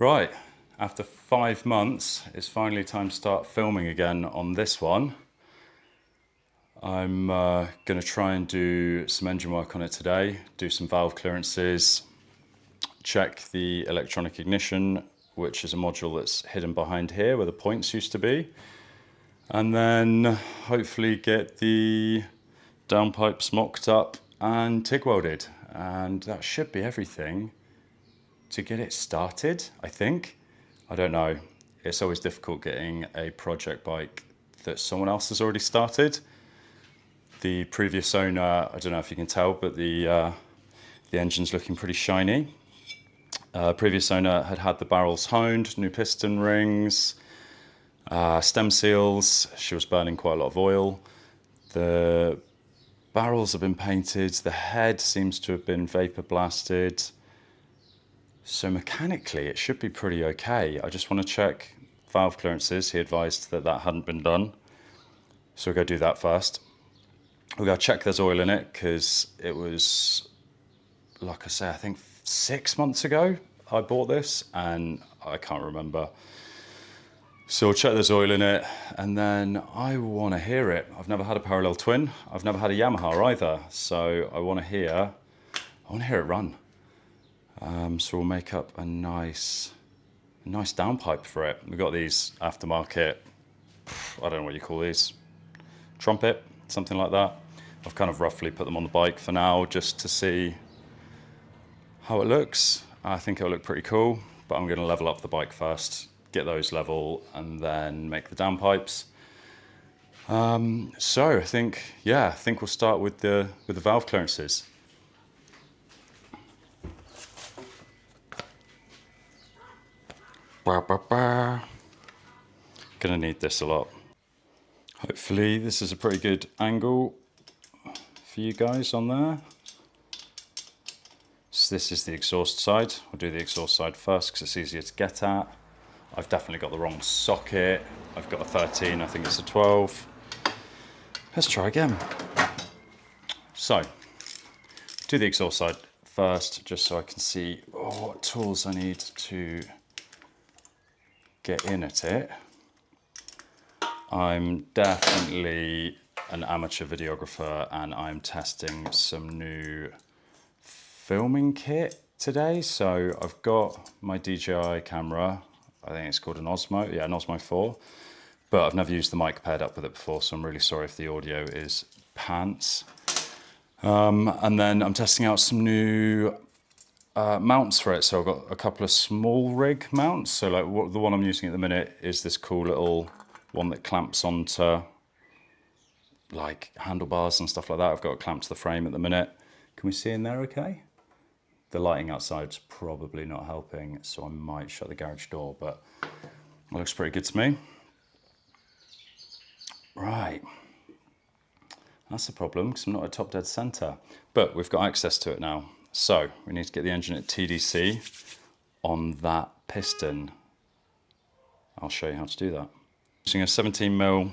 Right, after 5 months, it's finally time to start filming again on this one. I'm going to try and do some engine work on it today, do some valve clearances, check the electronic ignition, which is a module that's hidden behind here where the points used to be, and then hopefully get the downpipe smocked up and TIG welded, and that should be everything to get it started, I think. I don't know. It's always difficult getting a project bike that someone else has already started. The previous owner, I don't know if you can tell, but the engine's looking pretty shiny. Previous owner had had the barrels honed, new piston rings, stem seals. She was burning quite a lot of oil. The barrels have been painted. The head seems to have been vapor blasted. So mechanically, it should be pretty okay. I just want to check valve clearances. He advised that that hadn't been done. So we'll go do that first. We'll go check there's oil in it, because it was, like I say, I think 6 months ago I bought this and I can't remember. So we'll check there's oil in it, and then I want to hear it. I've never had a parallel twin. I've never had a Yamaha either. So I want to hear it run. So we'll make up a nice downpipe for it. We've got these aftermarket, I don't know what you call these, trumpet, something like that. I've kind of roughly put them on the bike for now just to see how it looks. I think it'll look pretty cool, but I'm going to level up the bike first, get those level, and then make the downpipes. So I think we'll start with the valve clearances. Gonna need this a lot. Hopefully this is a pretty good angle for you guys on there. So this is the exhaust side. We'll do the exhaust side first because it's easier to get at. I've definitely got the wrong socket. I've got a 13, I think it's a 12. Let's try again. So, do the exhaust side first, just so I can see what tools I need to get in at it. I'm definitely an amateur videographer, and I'm testing some new filming kit today. So I've got my DJI camera. I think it's called an Osmo. Yeah, an Osmo 4. But I've never used the mic paired up with it before, so I'm really sorry if the audio is pants. And then I'm testing out some new mounts for it. So I've got a couple of SmallRig mounts. So like the one I'm using at the minute is this cool little one that clamps onto like handlebars and stuff like that. I've got it clamped to the frame at the minute. Can we see in there okay? The lighting outside's probably not helping, so I might shut the garage door, but it looks pretty good to me. Right. That's the problem, because I'm not at top dead center. But we've got access to it now. So we need to get the engine at TDC on that piston. I'll show you how to do that. Using a 17mm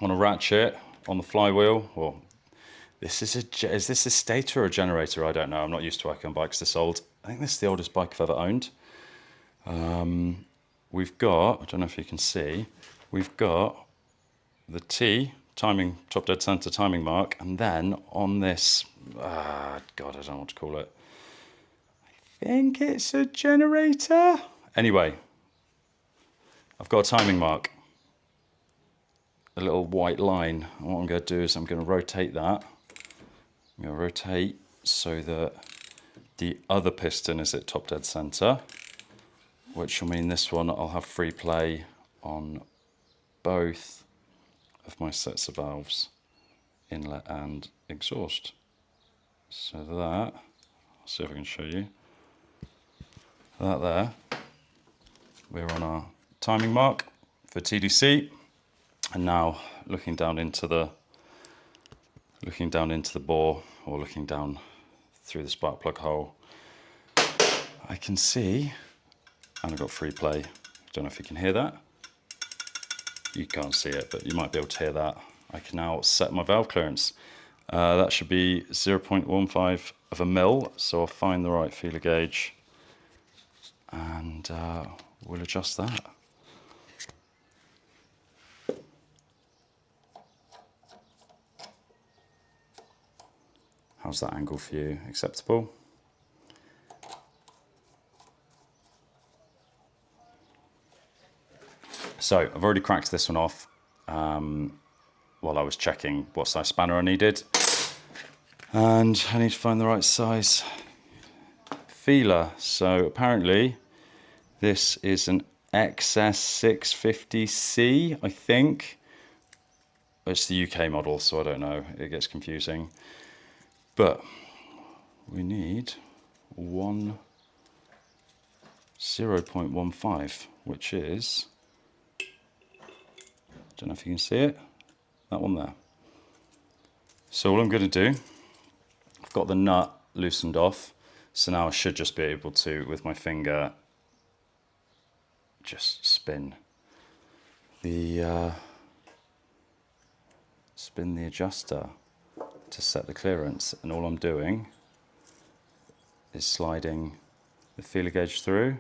on a ratchet on the flywheel. Well, is this a stator or a generator? I don't know. I'm not used to working on bikes this old. I think this is the oldest bike I've ever owned. We've got, I don't know if you can see, we've got the T timing, top dead center timing mark, and then on this, God, I don't know what to call it. I think it's a generator. Anyway, I've got a timing mark, a little white line. And what I'm going to do is I'm going to rotate that. I'm going to rotate so that the other piston is at top dead center, which will mean this one I'll have free play on both of my sets of valves, inlet and exhaust. So that, I'll see if I can show you. That there, we're on our timing mark for TDC, and now looking down into the bore, or looking down through the spark plug hole, I can see, and I've got free play. Don't know if you can hear that. You can't see it, but you might be able to hear that. I can now set my valve clearance. That should be 0.15 of a mil, so I'll find the right feeler gauge and we'll adjust that. How's that angle for you? Acceptable? So I've already cracked this one off while I was checking what size spanner I needed. And I need to find the right size feeler. So apparently this is an XS650C, I think. It's the UK model, so I don't know. It gets confusing. But we need 0.15, which is, don't know if you can see it, that one there. So all I'm going to do, I've got the nut loosened off, so now I should just be able to, with my finger, just spin the adjuster to set the clearance, and all I'm doing is sliding the feeler gauge through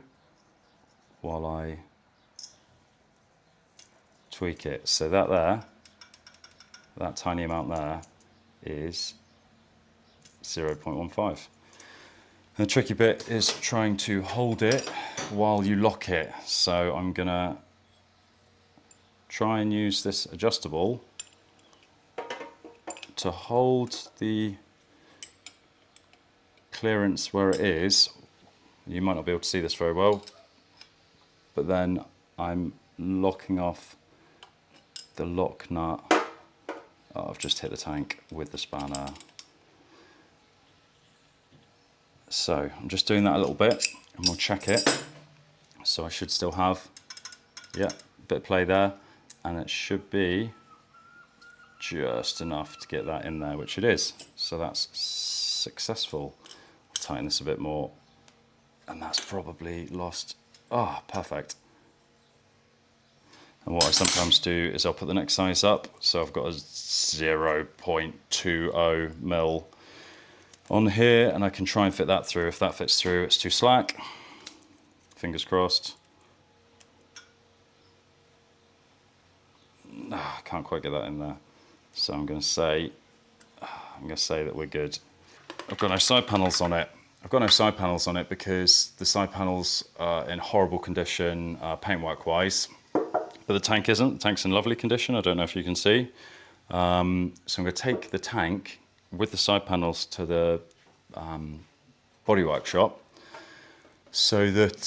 while I tweak it. So that tiny amount there is 0.15. The tricky bit is trying to hold it while you lock it. So I'm gonna try and use this adjustable to hold the clearance where it is. You might not be able to see this very well, but then I'm locking off the lock nut. Oh, I've just hit the tank with the spanner. So I'm just doing that a little bit and we'll check it. So I should still have, yeah, a bit of play there, and it should be just enough to get that in there, which it is. So that's successful. I'll tighten this a bit more, and that's probably lost. Ah, perfect. And what I sometimes do is I'll put the next size up. So I've got a 0.20 mil on here, and I can try and fit that through. If that fits through, it's too slack. Fingers crossed. I can't quite get that in there. So I'm going to say that we're good. I've got no side panels on it. I've got no side panels on it because the side panels are in horrible condition, paintwork wise. But the tank isn't. The tank's in lovely condition. I don't know if you can see. So I'm going to take the tank with the side panels to the body workshop, so that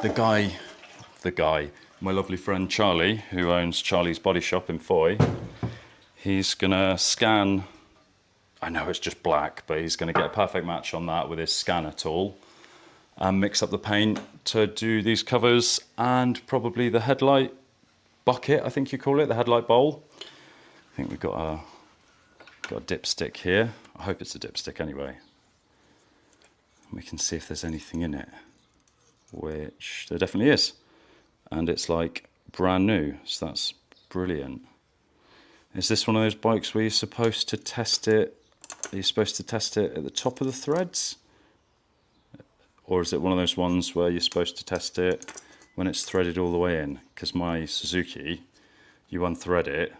the guy, my lovely friend Charlie, who owns Charlie's Body Shop in Foy, he's going to scan. I know it's just black, but he's going to get a perfect match on that with his scanner tool, and mix up the paint to do these covers and probably the headlight bucket, I think you call it, the headlight bowl. I think we've got a dipstick here. I hope it's a dipstick anyway. We can see if there's anything in it, which there definitely is. And it's like brand new, so that's brilliant. Is this one of those bikes where you're supposed to test it? Are you supposed to test it at the top of the threads? Or is it one of those ones where you're supposed to test it when it's threaded all the way in? Because my Suzuki, you unthread it,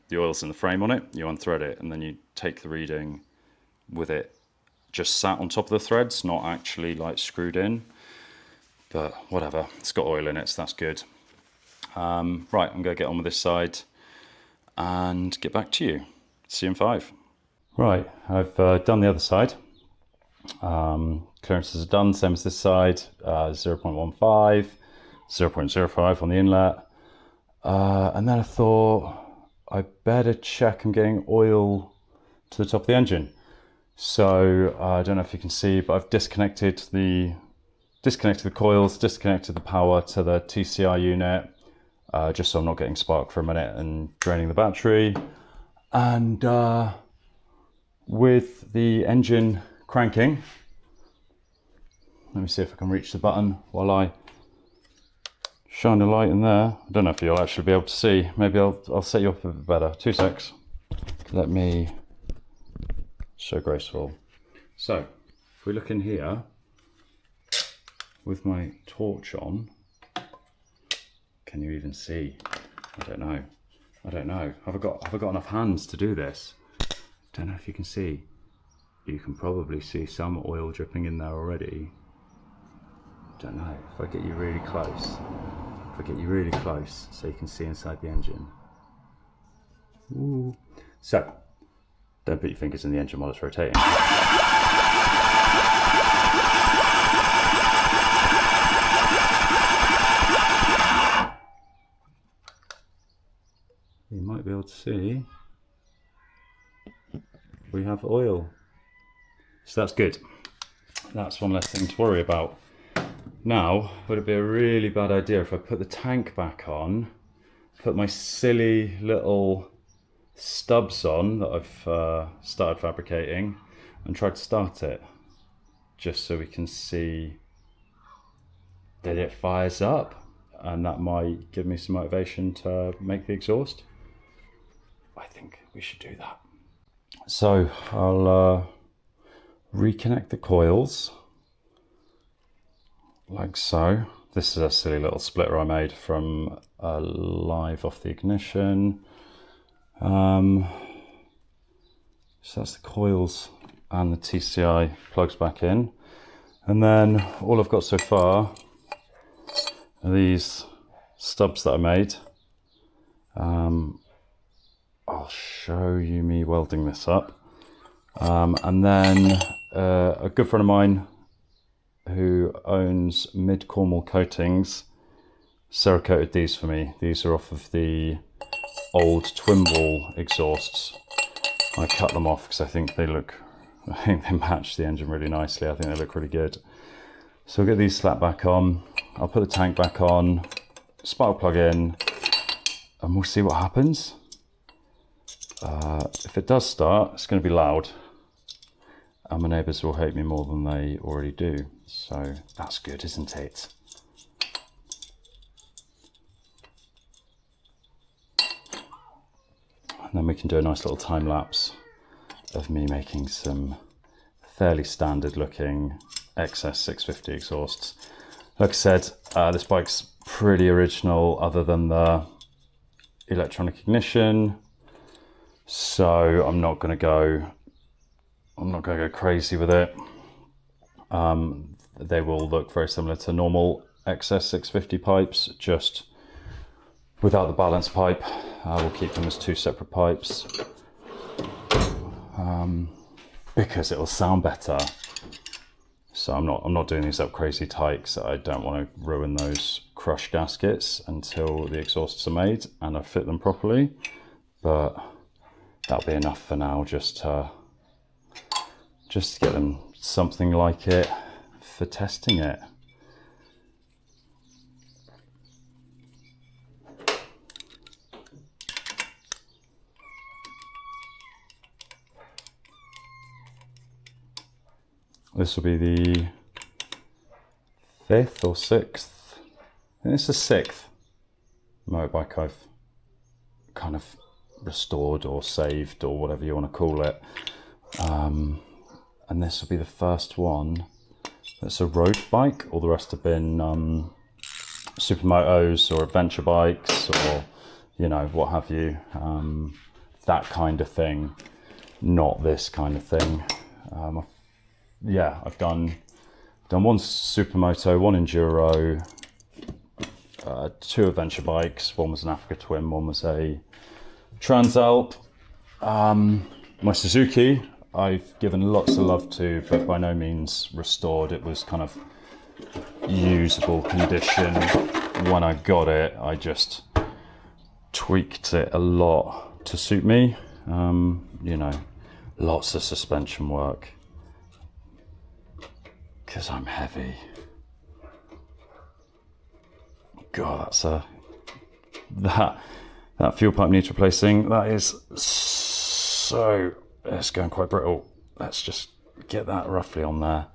the oil's in the frame on it, you unthread it, and then you take the reading with it just sat on top of the threads, not actually like screwed in. But whatever, it's got oil in it, so that's good. Right, I'm going to get on with this side and get back to you. See you in 5. Right, I've done the other side. Clearances are done, same as this side, 0.15, 0.05 on the inlet. And then I thought I better check I'm getting oil to the top of the engine. So I don't know if you can see, but I've disconnected the coils, disconnected the power to the TCR unit, just so I'm not getting spark for a minute and draining the battery. And with the engine cranking, let me see if I can reach the button while I shine a light in there. I don't know if you'll actually be able to see. Maybe I'll set you up a bit better. 2 secs. Let me. So graceful. So if we look in here, with my torch on, can you even see? I don't know. I don't know. Have I got enough hands to do this? Don't know if you can see. You can probably see some oil dripping in there already. Don't know. If I get you really close, so you can see inside the engine. Ooh. So, don't put your fingers in the engine while it's rotating. You might be able to see we have oil. So that's good. That's one less thing to worry about. Now, would it be a really bad idea if I put the tank back on, put my silly little stubs on that I've started fabricating, and tried to start it, just so we can see that it fires up, and that might give me some motivation to make the exhaust? I think we should do that. So I'll reconnect the coils like so. This is a silly little splitter I made from live off the ignition. So that's the coils and the TCI plugs back in. And then all I've got so far are these stubs that I made. I'll show you me welding this up. And then a good friend of mine who owns Mid Cornwall Coatings cerakoted these for me. These are off of the old twin wall exhausts. I cut them off because I think they match the engine really nicely. I think they look really good. So we'll get these slapped back on. I'll put the tank back on, spark plug in, and we'll see what happens. If it does start, it's going to be loud, and my neighbours will hate me more than they already do. So that's good, isn't it? And then we can do a nice little time lapse of me making some fairly standard looking XS650 exhausts. Like I said, this bike's pretty original other than the electronic ignition. So I'm not going to go crazy with it. They will look very similar to normal XS650 pipes, just without the balance pipe. We'll keep them as two separate pipes because it will sound better. So I'm not doing these up crazy tight because I don't want to ruin those crush gaskets until the exhausts are made and I fit them properly. But that'll be enough for now, just to get them something like it for testing it. This will be the 5th or 6th, I think it's the 6th motorbike I've kind of restored or saved or whatever you want to call it. And this will be the first one that's a road bike. All the rest have been supermotos or adventure bikes or, you know, what have you. That kind of thing, not this kind of thing. Yeah, I've done one supermoto, one enduro, 2 adventure bikes. One was an Africa Twin, one was a Transalp. My Suzuki, I've given lots of love to, but by no means restored. It was kind of usable condition when I got it. I just tweaked it a lot to suit me. You know, lots of suspension work because I'm heavy. God, that fuel pipe needs replacing. That is so, it's going quite brittle. Let's just get that roughly on there,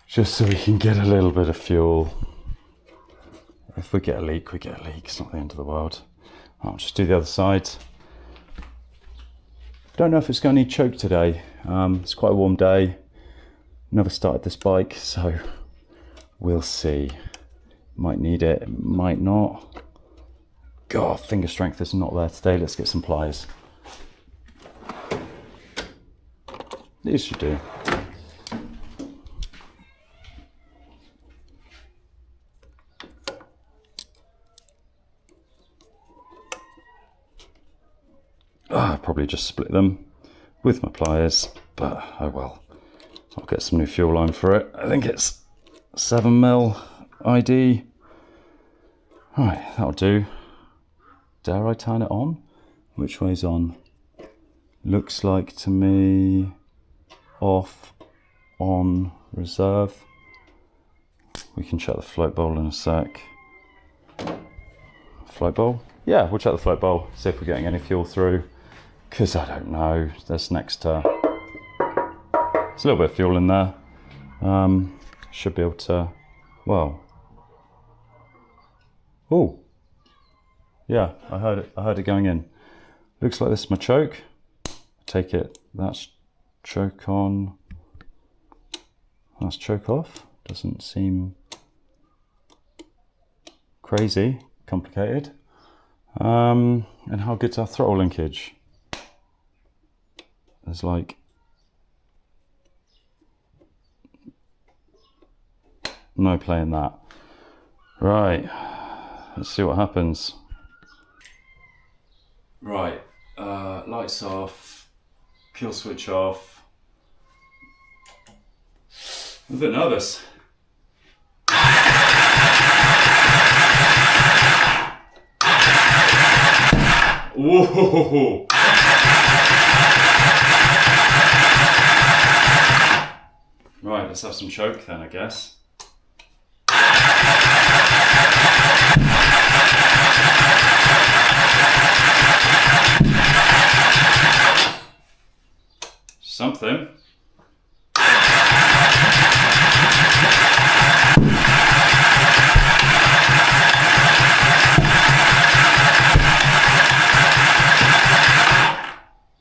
just so we can get a little bit of fuel. If we get a leak, we get a leak. It's not the end of the world. I'll just do the other side. Don't know if it's going to need choke today. It's quite a warm day. Never started this bike, so we'll see. Might need it, might not. God, finger strength is not there today. Let's get some pliers. These should do. Probably just split them with my pliers, but oh well. I'll get some new fuel line for it. I think it's 7mm ID. Right, that'll do. Dare I turn it on? Which way's on? Looks like to me off, on, reserve. We can check the float bowl in a sec. Float bowl? Yeah, we'll check the float bowl, see if we're getting any fuel through. Because I don't know, there's next to... There's a little bit of fuel in there. Should be able to... Well... Oh! Yeah, I heard it going in. Looks like this is my choke. Take it, that's choke on. That's choke off. Doesn't seem crazy complicated. And how good's our throttle linkage? There's like no play in that. Right, let's see what happens. Right, lights off, kill switch off. I'm a bit nervous. Whoa! Right, let's have some choke then, I guess. Something. I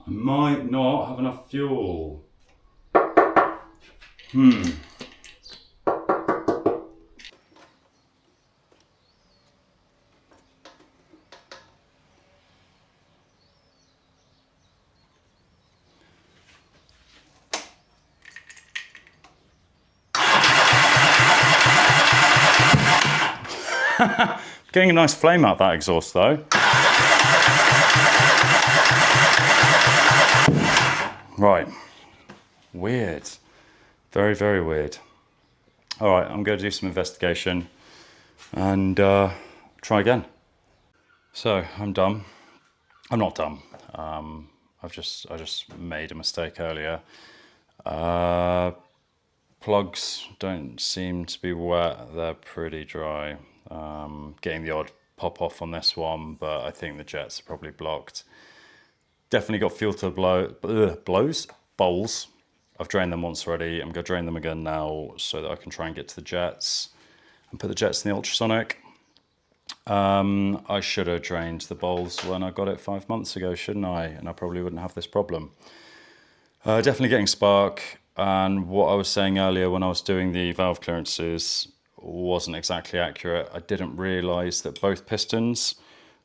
might not have enough fuel. Getting a nice flame out that exhaust though. Right, weird, very, very weird. All right, I'm going to do some investigation and try again. So I'm dumb. I'm not dumb. I just made a mistake earlier. Plugs don't seem to be wet. They're pretty dry. Getting the odd pop off on this one, but I think the jets are probably blocked. Definitely got filter bowls. I've drained them once already. I'm going to drain them again now so that I can try and get to the jets and put the jets in the ultrasonic. I should have drained the bowls when I got it 5 months ago, shouldn't I? And I probably wouldn't have this problem. Definitely getting spark. And what I was saying earlier when I was doing the valve clearances wasn't exactly accurate. I didn't realise that both pistons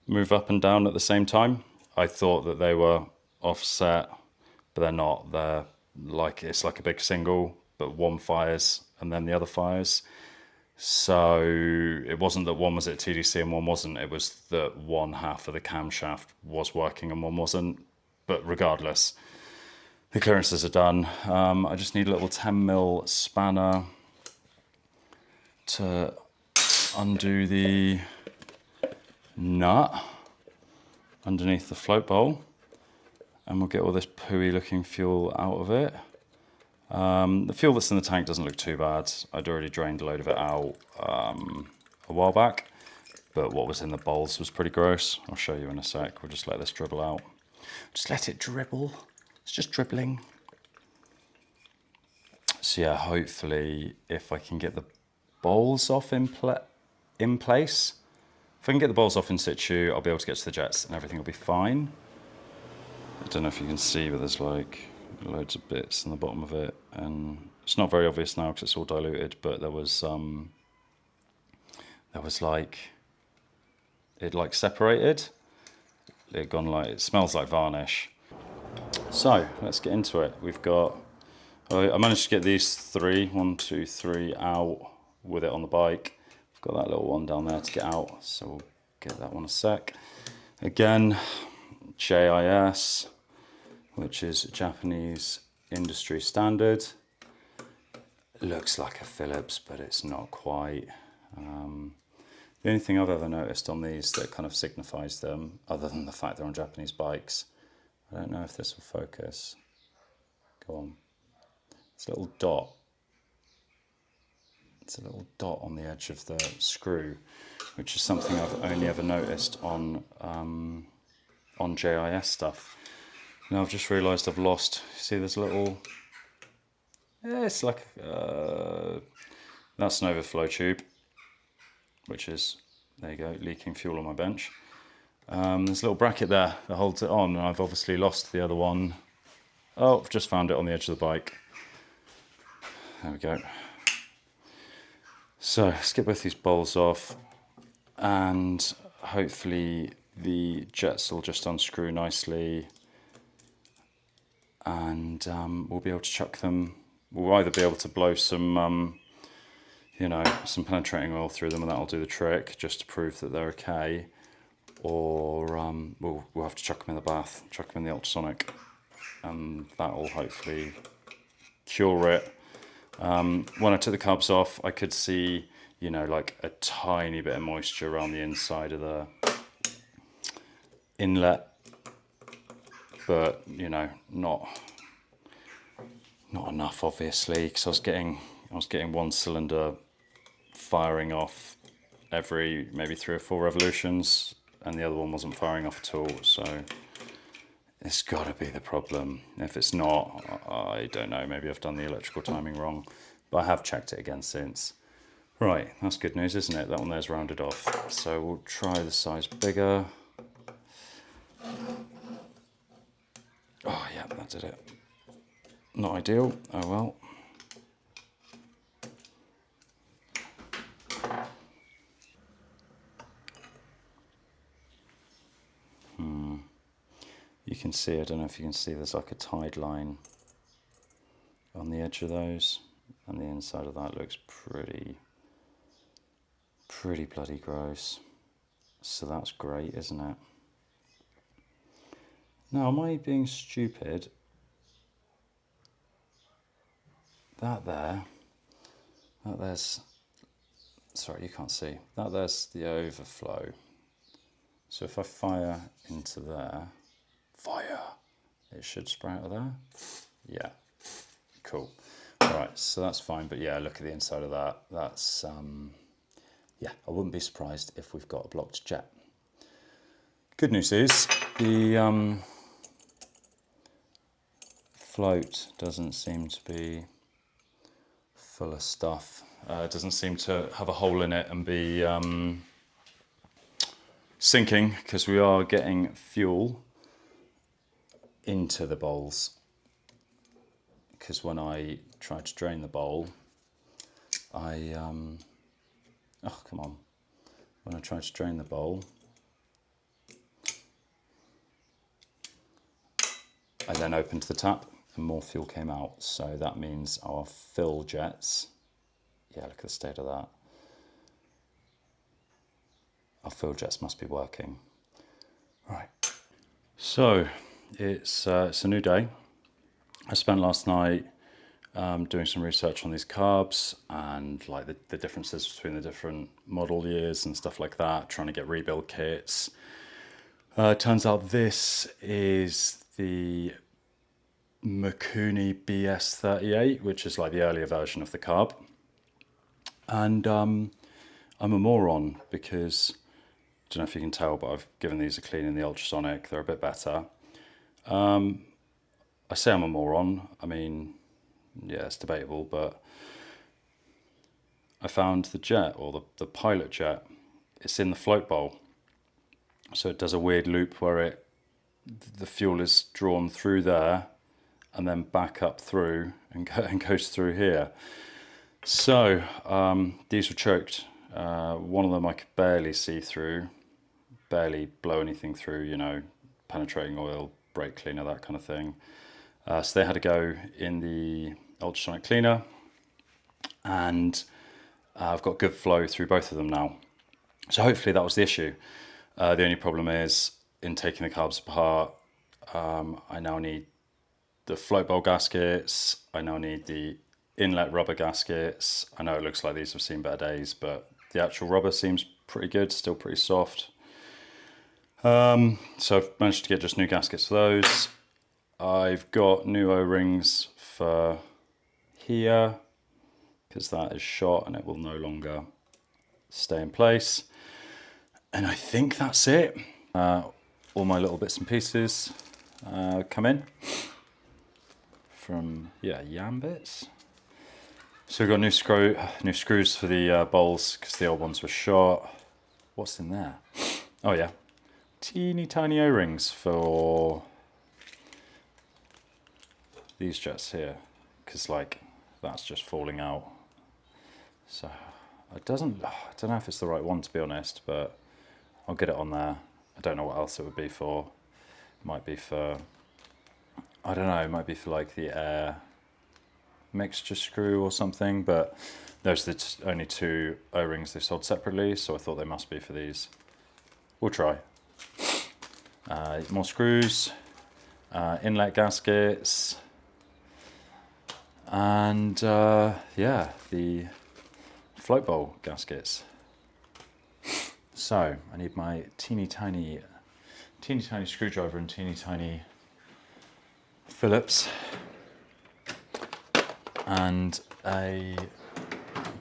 move up and down at the same time. I thought that they were offset, but they're not. They're like, it's like a big single, but one fires and then the other fires. So it wasn't that one was at TDC and one wasn't. It was that one half of the camshaft was working and one wasn't. But regardless, the clearances are done. I just need a little 10mm spanner to undo the nut underneath the float bowl, and we'll get all this pooey looking fuel out of it. The fuel that's in the tank doesn't look too bad. I'd already drained a load of it out a while back, but what was in the bowls was pretty gross. I'll show you in a sec. We'll just let this dribble out. Just let it dribble. It's just dribbling. So yeah, hopefully if I can get the bowls off in place, if I can get the bowls off in situ, I'll be able to get to the jets and everything will be fine. I don't know if you can see, but there's like loads of bits in the bottom of it, and it's not very obvious now because it's all diluted, but there was like, it like separated. It gone like, it smells like varnish. So let's get into it. We've got, I managed to get these three, 1, 2, 3 out with it on the bike. I've got that little one down there to get out, so we'll get that one a sec. Again, JIS, which is Japanese industry standard. It looks like a Phillips, but it's not quite. The only thing I've ever noticed on these that kind of signifies them, other than the fact they're on Japanese bikes, I don't know if this will focus. Go on. It's a little dot. It's a little dot on the edge of the screw, which is something I've only ever noticed on JIS stuff. Now I've just realised I've lost. See, there's a little. Yeah, it's like that's an overflow tube, which is, there you go, leaking fuel on my bench. There's a little bracket there that holds it on, and I've obviously lost the other one. Oh, I've just found it on the edge of the bike. There we go. So let's get both these bowls off, and hopefully the jets will just unscrew nicely, and we'll be able to chuck them. We'll either be able to blow some some penetrating oil through them, and that'll do the trick, just to prove that they're okay, or we'll have to chuck them in the bath, chuck them in the ultrasonic, and that'll hopefully cure it. When I took the carbs off, I could see, like a tiny bit of moisture around the inside of the inlet, but not enough, obviously, because I was getting one cylinder firing off every maybe 3 or 4 revolutions, and the other one wasn't firing off at all. So it's got to be the problem. If it's not, I don't know, maybe I've done the electrical timing wrong, but I have checked it again since. Right, that's good news, isn't it? That one there's rounded off. So we'll try the size bigger. Oh yeah, that did it. Not ideal, oh well. You can see, I don't know if you can see, there's like a tide line on the edge of those, and the inside of that looks pretty bloody gross. So that's great, isn't it? Now, am I being stupid? There's, sorry, you can't see. There's the overflow. So if I fire into there, it should spray out of there. Yeah, cool. All right, so that's fine. But yeah, look at the inside of that. That's, yeah, I wouldn't be surprised if we've got a blocked jet. Good news is the float doesn't seem to be full of stuff. It doesn't seem to have a hole in it and be sinking, because we are getting fuel into the bowls. Because when I tried to drain the bowl, oh come on, when I tried to drain the bowl, I then opened the tap and more fuel came out. So that means our fill jets, yeah, look at the state of that. Our fill jets must be working. Right. So it's a new day. I spent last night doing some research on these carbs and like the differences between the different model years and stuff like that, trying to get rebuild kits. Turns out this is the Mikuni BS38, which is like the earlier version of the carb. And I'm a moron because, I don't know if you can tell, but I've given these a clean in the ultrasonic. They're a bit better. I say I'm a moron. I mean, yeah, it's debatable, but I found the jet, or the pilot jet, it's in the float bowl. So it does a weird loop where the fuel is drawn through there and then back up through and goes through here. So these were choked. One of them I could barely see through, barely blow anything through, you know, penetrating oil, brake cleaner, that kind of thing. So they had to go in the ultrasonic cleaner, and I've got good flow through both of them now. So hopefully that was the issue. The only problem is in taking the carbs apart, I now need the float bowl gaskets, I now need the inlet rubber gaskets. I know it looks like these have seen better days, but the actual rubber seems pretty good, still pretty soft. So I've managed to get just new gaskets for those. I've got new O-rings for here, because that is shot and it will no longer stay in place. And I think that's it. All my little bits and pieces come in from, yeah, Yam Bits. So we've got new screws for the bowls, because the old ones were shot. What's in there? Oh yeah, teeny tiny O-rings for these jets here, because like that's just falling out. So I don't know if it's the right one, to be honest, but I'll get it on there. I don't know what else it would be for. It might be for, I don't know, it might be for like the air mixture screw or something, but those are the only two O-rings they sold separately, so I thought they must be for these. We'll try. More screws, inlet gaskets, and yeah, the float bowl gaskets. So I need my teeny tiny screwdriver and teeny tiny Phillips, and a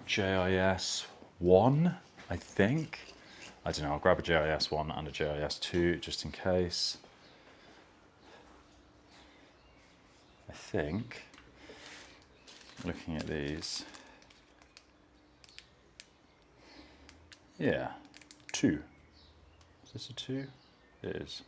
JIS 1, I think. I don't know, I'll grab a JIS 1 and a JIS 2 just in case. I think, looking at these, yeah, 2. Is this a 2? It is.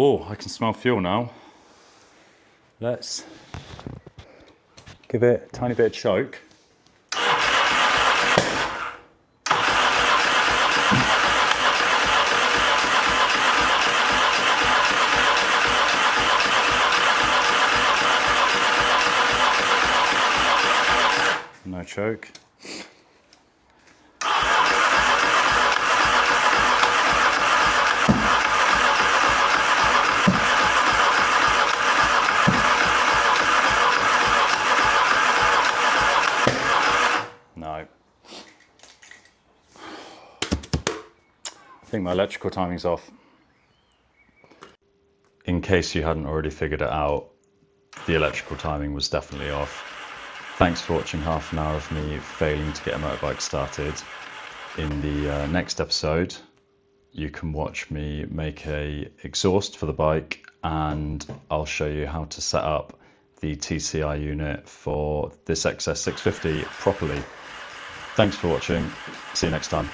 Oh, I can smell fuel now. Let's give it a tiny bit of choke. No choke. No. I think my electrical timing's off. In case you hadn't already figured it out, the electrical timing was definitely off. Thanks for watching half an hour of me failing to get a motorbike started. In the next episode, you can watch me make a exhaust for the bike, and I'll show you how to set up the TCI unit for this XS650 properly. Thanks for watching. See you next time.